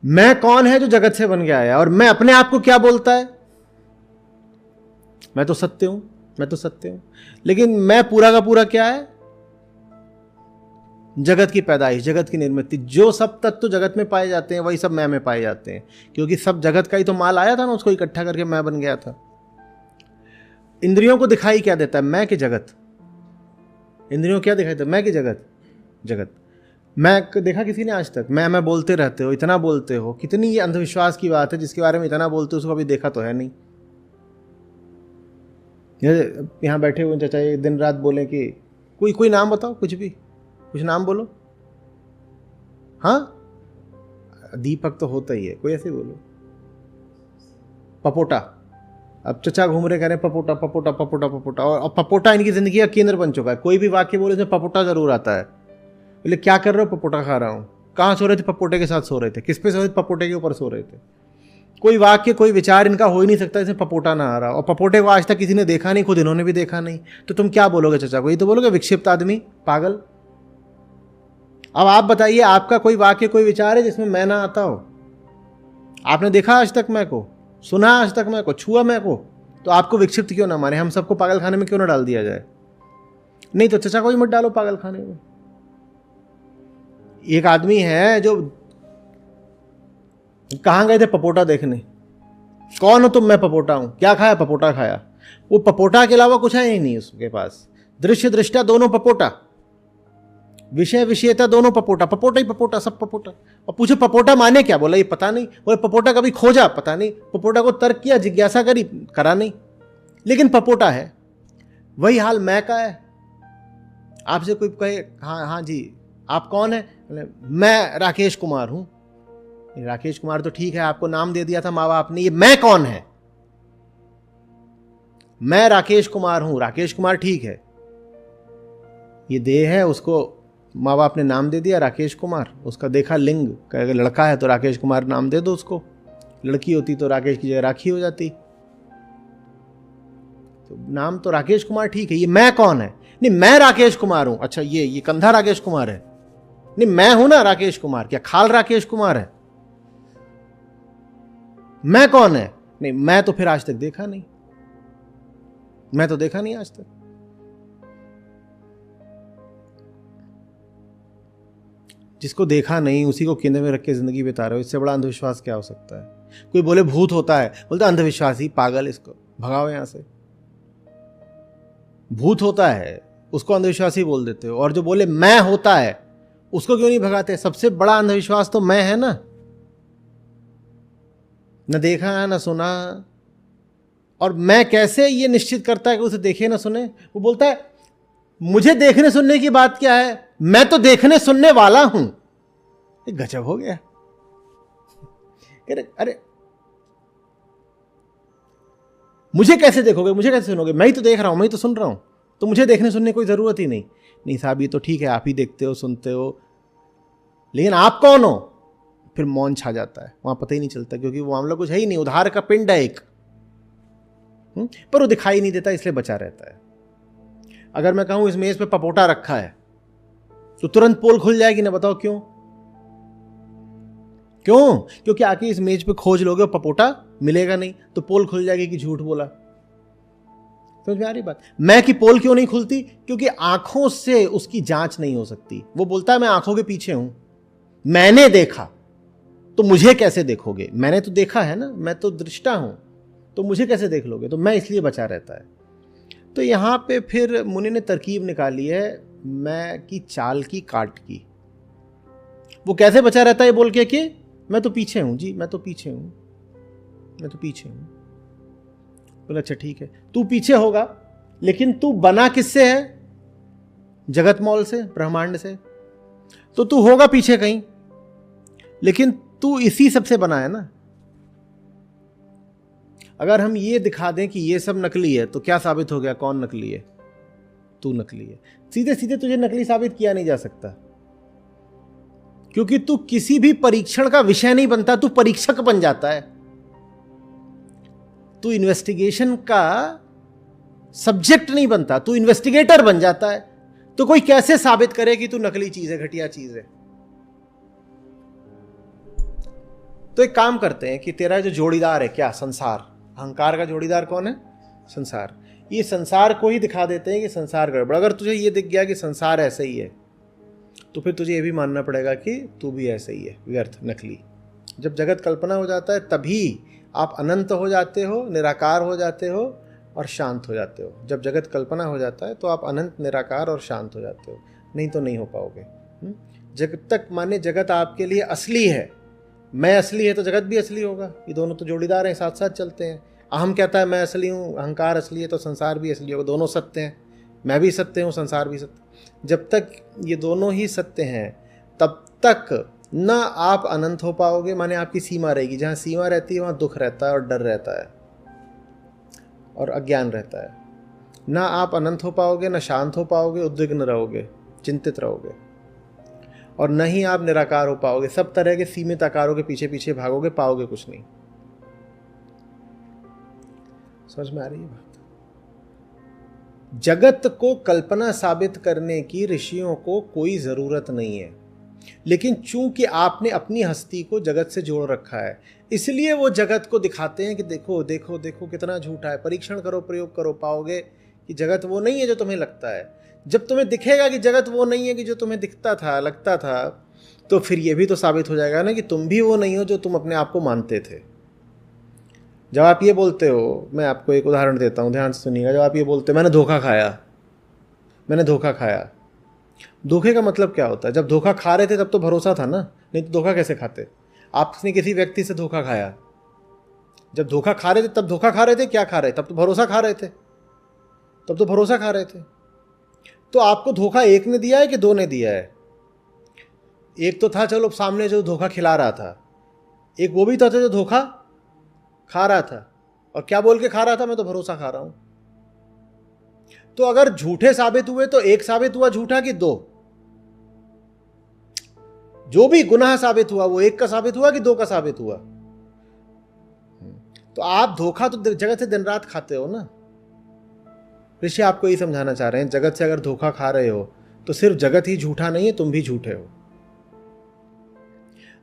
मैं कौन है जो जगत से बन के आया, और मैं अपने आप को क्या बोलता है, मैं तो सत्य हूं, मैं तो सत्य हूं। लेकिन मैं पूरा का पूरा क्या है, जगत की पैदाइश, जगत की निर्मित। जो सब तत्व जगत में पाए जाते हैं वही सब मैं में पाए जाते हैं, क्योंकि सब जगत का ही तो माल आया था ना, उसको इकट्ठा करके मैं बन गया था। इंद्रियों को दिखाई क्या देता है, मैं कि जगत। इंद्रियों क्या दिखाई देता है, मैं कि जगत। जगत मैं देखा किसी ने आज तक? मैं बोलते रहते हो, इतना बोलते हो, कितनी ये अंधविश्वास की बात है। जिसके बारे में इतना बोलते हो उसको अभी देखा तो है नहीं। यहाँ बैठे हुए चाचा ये दिन रात बोले कि कोई नाम बताओ, कुछ भी, कुछ नाम बोलो। हाँ, दीपक तो होता ही है, कोई ऐसे बोलो। पपोटा, अब चचा घूम रहे कह रहे हैं पपोटा पपोटा पपोटा पपोटा, और पपोटा इनकी जिंदगी का केंद्र बन चुका है। कोई भी वाक्य बोले तो पपोटा जरूर आता है। बोले क्या कर रहे हो, पपोटा खा रहा हूँ। कहाँ सो रहे थे, पपोटे के साथ सो रहे थे। किस पे सो रहे थे, पपोटे के ऊपर सो रहे थे। कोई वाक्य कोई विचार इनका हो ही नहीं सकता इसमें पपोटा ना आ रहा। और पपोटे को आज तक किसी ने देखा नहीं, खुद इन्होंने भी देखा नहीं, तो तुम क्या बोलोगे चचा को? ये तो बोलोगे विक्षिप्त आदमी, पागल। अब आप बताइए, आपका कोई वाक्य कोई विचार है जिसमें मैं ना आता हो? आपने देखा आज तक मैं को, सुना आज तक मैं को, छुआ मैं को? तो आपको विक्षिप्त क्यों ना माने? हम सबको पागल खाने में क्यों ना डाल दिया जाए? नहीं तो चचा को ही मत डालो पागल खाने में। एक आदमी है जो, कहाँ गए थे पपोटा देखने, कौन हो तुम? मैं पपोटा हूं। क्या खाया? पपोटा खाया। वो पपोटा के अलावा कुछ है ही नहीं उसके पास। दृश्य दृष्टा दोनों पपोटा, विषय विषयता दोनों पपोटा, पपोटा ही पपोटा, सब पपोटा। और पूछो पपोटा माने क्या? बोला ये पता नहीं। बोले पपोटा कभी खोजा? पता नहीं। पपोटा को तर्क किया, जिज्ञासा करी, करा नहीं, लेकिन पपोटा है। वही हाल मैं का है। आपसे कोई कहे हाँ हाँ जी आप कौन है? मैं राकेश कुमार हूं। राकेश कुमार तो ठीक है, आपको नाम दे दिया था माँ बाप ने, ये मैं कौन है? मैं राकेश कुमार हूं। राकेश कुमार ठीक है, ये देह है, उसको माँ बाप ने नाम दे दिया राकेश कुमार। उसका देखा लिंग, अगर लड़का है तो राकेश कुमार नाम दे दो उसको, लड़की होती तो राकेश की जगह राखी हो जाती। तो नाम तो राकेश कुमार ठीक है, ये मैं कौन है? नहीं मैं राकेश कुमार हूं। अच्छा ये कंधा राकेश कुमार है? नहीं मैं हूं ना राकेश कुमार। क्या खाल राकेश कुमार है? मैं कौन है? नहीं मैं तो फिर आज तक देखा नहीं, मैं तो देखा नहीं आज तक। जिसको देखा नहीं उसी को केंद्र में रख के जिंदगी बिता रहे हो, इससे बड़ा अंधविश्वास क्या हो सकता है? कोई बोले भूत होता है, बोलते अंधविश्वास ही, पागल, इसको भगाओ यहां से। भूत होता है उसको अंधविश्वासी बोल देते हो, और जो बोले मैं होता है उसको क्यों नहीं भगाते? सबसे बड़ा अंधविश्वास तो मैं है ना, न देखा है न सुना। और मैं कैसे ये निश्चित करता है कि उसे देखे ना सुने? वो बोलता है मुझे देखने सुनने की बात क्या है, मैं तो देखने सुनने वाला हूं। गजब हो गया। अरे मुझे कैसे देखोगे, मुझे कैसे सुनोगे? मैं ही तो देख रहा हूं, मैं ही तो सुन रहा हूं, तो मुझे देखने सुनने की कोई जरूरत ही नहीं। नहीं साहब ये तो ठीक है, आप ही देखते हो सुनते हो, लेकिन आप कौन हो? फिर मौन छा जाता है, वहां पता ही नहीं चलता, क्योंकि वो मामला कुछ है ही नहीं, उधार का पिंड है एक, पर वो दिखाई नहीं देता इसलिए बचा रहता है। अगर मैं कहूं इस मेज पे पपोटा रखा है तो तुरंत पोल खुल जाएगी ना, बताओ क्यों? क्यों? क्योंकि आके इस मेज पे खोज लोगे और पपोटा मिलेगा नहीं, तो पोल खुल जाएगी कि झूठ बोला। समझ में आ रही बात? मैं की पोल क्यों नहीं खुलती? क्योंकि आंखों से उसकी जांच नहीं हो सकती। वो बोलता है मैं आंखों के पीछे हूं, मैंने देखा, तो मुझे कैसे देखोगे? मैंने तो देखा है ना, मैं तो दृष्टा हूं, तो मुझे कैसे देख लोगे? तो मैं इसलिए बचा रहता है। तो यहां पे फिर मुनि ने तरकीब निकाली है मैं की चाल की, काट की। वो कैसे बचा रहता है बोल के कि मैं तो पीछे हूं जी, मैं तो पीछे हूं, मैं तो पीछे हूं। बोला अच्छा ठीक है, तू पीछे होगा, लेकिन तू बना किससे है? जगत मौल से, ब्रह्मांड से। तो तू होगा पीछे कहीं, लेकिन तू इसी सबसे बना है ना। अगर हम ये दिखा दें कि ये सब नकली है तो क्या साबित हो गया? कौन नकली है? तू नकली है। सीधे सीधे तुझे नकली साबित किया नहीं जा सकता, क्योंकि तू किसी भी परीक्षण का विषय नहीं बनता, तू परीक्षक बन जाता है। तू इन्वेस्टिगेशन का सब्जेक्ट नहीं बनता, तू इन्वेस्टिगेटर बन जाता है। तो कोई कैसे साबित करे कि तू नकली चीज है, घटिया चीज है? तो एक काम करते हैं कि तेरा जो जोड़ीदार है क्या, संसार, अहंकार का जोड़ीदार कौन है, संसार, ये संसार को ही दिखा देते हैं कि संसार गड़बड़। अगर तुझे ये दिख गया कि संसार ऐसे ही है तो फिर तुझे ये भी मानना पड़ेगा कि तू भी ऐसे ही है, व्यर्थ, नकली। जब जगत कल्पना हो जाता है तभी आप अनंत हो जाते हो, निराकार हो जाते हो और शांत हो जाते हो। जब जगत कल्पना हो जाता है तो आप अनंत, निराकार और शांत हो जाते हो, नहीं तो नहीं हो पाओगे। जब तक माने जगत आपके लिए असली है, मैं असली है तो जगत भी असली होगा, ये दोनों तो जोड़ीदार हैं, साथ साथ चलते हैं। अहम कहता है मैं असली हूँ, अहंकार असली है तो संसार भी असली होगा, दोनों सत्य हैं, मैं भी सत्य हूँ, संसार भी सत्य। जब तक ये दोनों ही सत्य हैं तब तक ना आप अनंत हो पाओगे, माने आपकी सीमा रहेगी। जहाँ सीमा रहती है वहाँ दुख रहता है और डर रहता है और अज्ञान रहता है। ना आप अनंत हो पाओगे, ना शांत हो पाओगे, उद्विग्न रहोगे, चिंतित रहोगे, और न ही आप निराकार हो पाओगे। सब तरह के सीमित आकारों के पीछे पीछे भागोगे, पाओगे कुछ नहीं। समझ में आ रही है बात? जगत को कल्पना साबित करने की ऋषियों को कोई जरूरत नहीं है, लेकिन चूंकि आपने अपनी हस्ती को जगत से जोड़ रखा है इसलिए वो जगत को दिखाते हैं कि देखो देखो देखो कितना झूठा है, परीक्षण करो, प्रयोग करो, पाओगे कि जगत वो नहीं है जो तुम्हें लगता है। जब तुम्हें दिखेगा कि जगत वो नहीं है कि जो तुम्हें दिखता था, लगता था, तो फिर ये भी तो साबित हो जाएगा ना कि तुम भी वो नहीं हो जो तुम अपने आप को मानते थे। जब आप ये बोलते हो, मैं आपको एक उदाहरण देता हूँ, ध्यान से सुनिएगा। जब आप ये बोलते हो मैंने धोखा खाया, मैंने धोखा खाया, धोखे का मतलब क्या होता है? जब धोखा खा रहे थे तब तो भरोसा था ना, नहीं तो धोखा कैसे खाते? आपने किसी व्यक्ति से धोखा खाया, जब धोखा खा रहे थे तब धोखा खा रहे थे, क्या खा रहे थे? तब तो भरोसा खा रहे थे, तब तो भरोसा खा रहे थे। तो आपको धोखा एक ने दिया है कि दो ने दिया है? एक तो था चलो सामने जो धोखा खिला रहा था, एक वो भी था जो धोखा खा रहा था। और क्या बोल के खा रहा था? मैं तो भरोसा खा रहा हूं। तो अगर झूठे साबित हुए तो एक साबित हुआ झूठा कि दो? जो भी गुनाह साबित हुआ वो एक का साबित हुआ कि दो का साबित हुआ? तो आप धोखा तो जगत से दिन रात खाते हो ना। ऋषि आपको यही समझाना चाह रहे हैं, जगत से अगर धोखा खा रहे हो तो सिर्फ जगत ही झूठा नहीं है, तुम भी झूठे हो।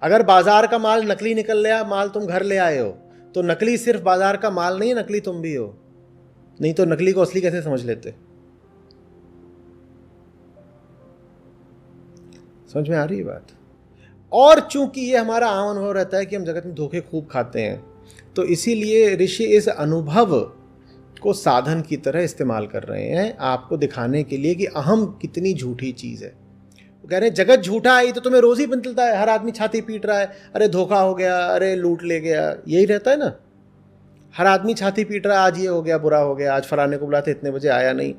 अगर बाजार का माल नकली निकल गया, माल तुम घर ले आए हो, तो नकली सिर्फ बाजार का माल नहीं है, नकली तुम भी हो। नहीं तो नकली को असली कैसे समझ लेते? समझ में आ रही है बात? और चूंकि ये हमारा आम अनुभव रहता है कि हम जगत में धोखे खूब खाते हैं, तो इसीलिए ऋषि इस अनुभव को साधन की तरह इस्तेमाल कर रहे हैं, आपको दिखाने के लिए कि अहम कितनी झूठी चीज है। वो कह रहे हैं जगत झूठा है, ये तो तुम्हें रोज ही मिलता है, हर आदमी छाती पीट रहा है, अरे धोखा हो गया, अरे लूट ले गया, यही रहता है ना। हर आदमी छाती पीट रहा है, आज ये हो गया, बुरा हो गया, आज फलाने को बुलाते इतने बजे आया नहीं,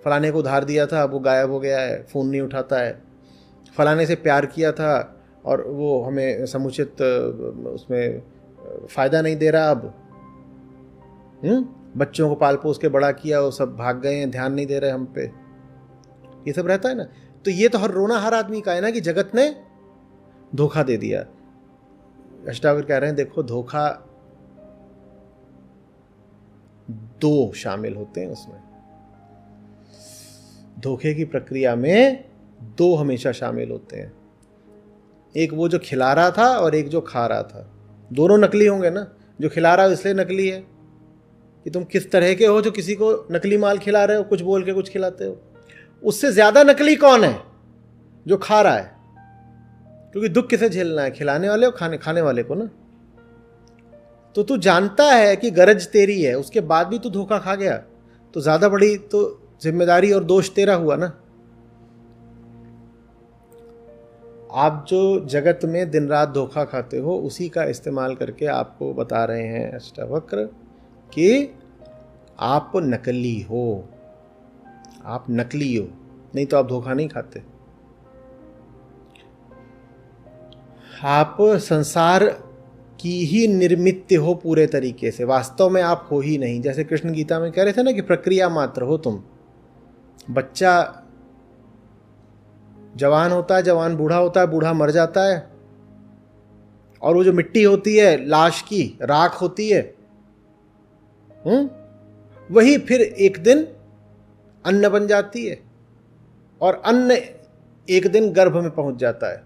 फलाने को उधार दिया था वो गायब हो गया है, फ़ोन नहीं उठाता है, फलाने से प्यार किया था और वो हमें समुचित उसमें फ़ायदा नहीं दे रहा अब। बच्चों को पाल पोस के बड़ा किया, वो सब भाग गए हैं, ध्यान नहीं दे रहे हम पे, ये सब रहता है ना। तो ये तो हर रोना हर आदमी का है ना कि जगत ने धोखा दे दिया। अष्टावक्र कह रहे हैं देखो धोखा दो शामिल होते हैं उसमें, धोखे की प्रक्रिया में दो हमेशा शामिल होते हैं, एक वो जो खिला रहा था और एक जो खा रहा था। दोनों नकली होंगे ना, जो खिला रहा है इसलिए नकली है कि तुम किस तरह के हो जो किसी को नकली माल खिला रहे हो, कुछ बोल के कुछ खिलाते हो। उससे ज्यादा नकली कौन है? जो खा रहा है, क्योंकि दुख किसे झेलना है? खिलाने वाले और खाने वाले को ना। तो तू जानता है कि गरज तेरी है, उसके बाद भी तू धोखा खा गया, तो ज्यादा बड़ी तो जिम्मेदारी और दोष तेरा हुआ ना। आप जो जगत में दिन रात धोखा खाते हो, उसी का इस्तेमाल करके आपको बता रहे हैं अष्टावक्र कि आप नकली हो, आप नकली हो, नहीं तो आप धोखा नहीं खाते। आप संसार की ही निर्मित हो पूरे तरीके से, वास्तव में आप हो ही नहीं। जैसे कृष्ण गीता में कह रहे थे ना कि प्रक्रिया मात्र हो तुम। बच्चा जवान होता है, जवान बूढ़ा होता है, बूढ़ा मर जाता है, और वो जो मिट्टी होती है लाश की, राख होती है, वही फिर एक दिन अन्न बन जाती है, और अन्न एक दिन गर्भ में पहुंच जाता है।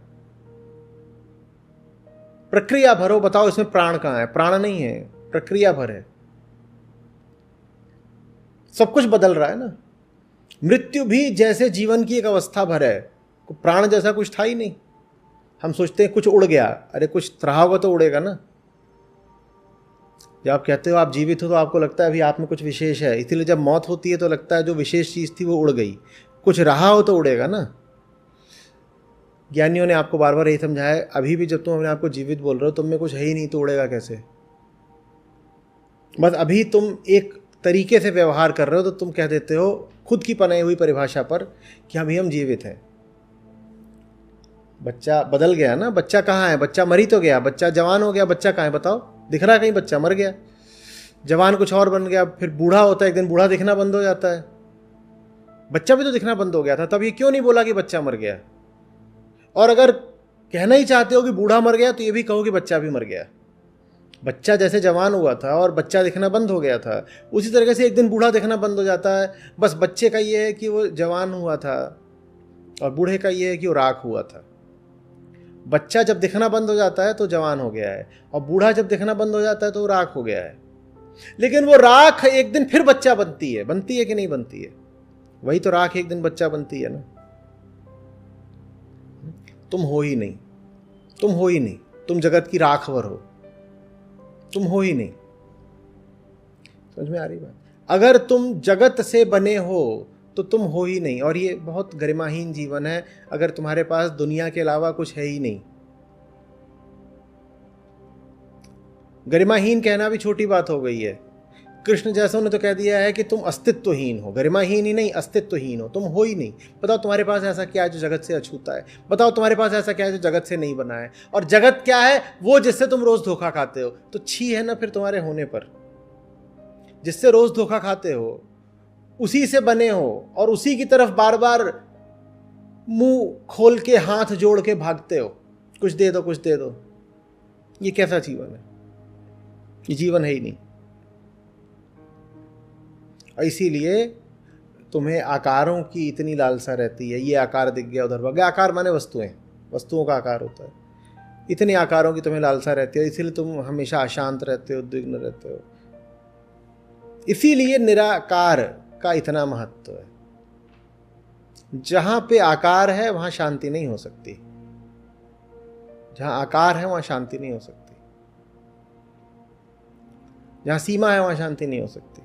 प्रक्रिया भरो, बताओ इसमें प्राण कहाँ है? प्राण नहीं है, प्रक्रिया भर है। सब कुछ बदल रहा है ना। मृत्यु भी जैसे जीवन की एक अवस्था भर है, प्राण जैसा कुछ था ही नहीं। हम सोचते हैं कुछ उड़ गया, अरे कुछ रहा होगा तो उड़ेगा ना। जब आप कहते हो आप जीवित हो तो आपको लगता है अभी आप में कुछ विशेष है, इसीलिए जब मौत होती है तो लगता है जो विशेष चीज़ थी वो उड़ गई। कुछ रहा हो तो उड़ेगा ना। ज्ञानियों ने आपको बार बार यही समझाया है, अभी भी जब तुम अपने आप को जीवित बोल रहे हो, तुम में कुछ है ही नहीं तो उड़ेगा कैसे? बस अभी तुम एक तरीके से व्यवहार कर रहे हो तो तुम कह देते हो खुद की बनाई हुई परिभाषा पर कि अभी हम जीवित हैं। बच्चा बदल गया ना। बच्चा कहाँ है? बच्चा मर ही तो गया। बच्चा जवान हो गया, बच्चा कहाँ है बताओ? दिख रहा है कहीं? बच्चा मर गया। जवान कुछ और बन गया, फिर बूढ़ा होता है, एक दिन बूढ़ा दिखना बंद हो जाता है। बच्चा भी तो दिखना बंद हो गया था, तब ये क्यों नहीं बोला कि बच्चा मर गया? और अगर कहना ही चाहते हो कि बूढ़ा मर गया तो ये भी कहो कि बच्चा भी मर गया। बच्चा जैसे जवान हुआ था और बच्चा दिखना बंद हो गया था, उसी तरीके से एक दिन बूढ़ा दिखना बंद हो जाता है। बस बच्चे का ये है कि वो जवान हुआ था और बूढ़े का ये है कि वो राख हुआ था। बच्चा जब दिखना बंद हो जाता है तो जवान हो गया है, और बूढ़ा जब दिखना बंद हो जाता है तो वो राख हो गया है। लेकिन वो राख एक दिन फिर बच्चा बनती है कि नहीं बनती है? वही तो राख एक दिन बच्चा बनती है ना। तुम हो ही नहीं, तुम हो ही नहीं, तुम जगत की राखवर हो, तुम हो ही नहीं। समझ में आ रही बात? अगर तुम जगत से बने हो तो तुम हो ही नहीं, और ये बहुत गरिमाहीन जीवन है अगर तुम्हारे पास दुनिया के अलावा कुछ है ही नहीं। गरिमाहीन कहना भी छोटी बात हो गई है। कृष्ण जैसों ने तो कह दिया है कि तुम अस्तित्वहीन हो, गरिमाहीन ही नहीं अस्तित्वहीन हो, तुम हो ही नहीं। बताओ तुम्हारे पास ऐसा क्या है जो जगत से अछूता है? बताओ तुम्हारे पास ऐसा क्या है जो जगत से नहीं बना है? और जगत क्या है? वो जिससे तुम रोज धोखा खाते हो। तो छी है ना फिर तुम्हारे होने पर। जिससे रोज धोखा खाते हो उसी से बने हो और उसी की तरफ बार बार मुंह खोल के हाथ जोड़ के भागते हो, कुछ दे दो कुछ दे दो। ये कैसा जीवन है? ये जीवन है ही नहीं। इसीलिए तुम्हें आकारों की इतनी लालसा रहती है। ये आकार दिख गया, उधर भाग गया। आकार माने वस्तुएं, वस्तुओं का आकार होता है। इतनी आकारों की तुम्हें लालसा रहती है, इसीलिए तुम हमेशा अशांत रहते हो, उद्विग्न रहते हो। इसीलिए निराकार का इतना महत्व है। जहां पे आकार है वहां शांति नहीं हो सकती। जहां आकार है वहां शांति नहीं हो सकती। जहां सीमा है वहां शांति नहीं हो सकती।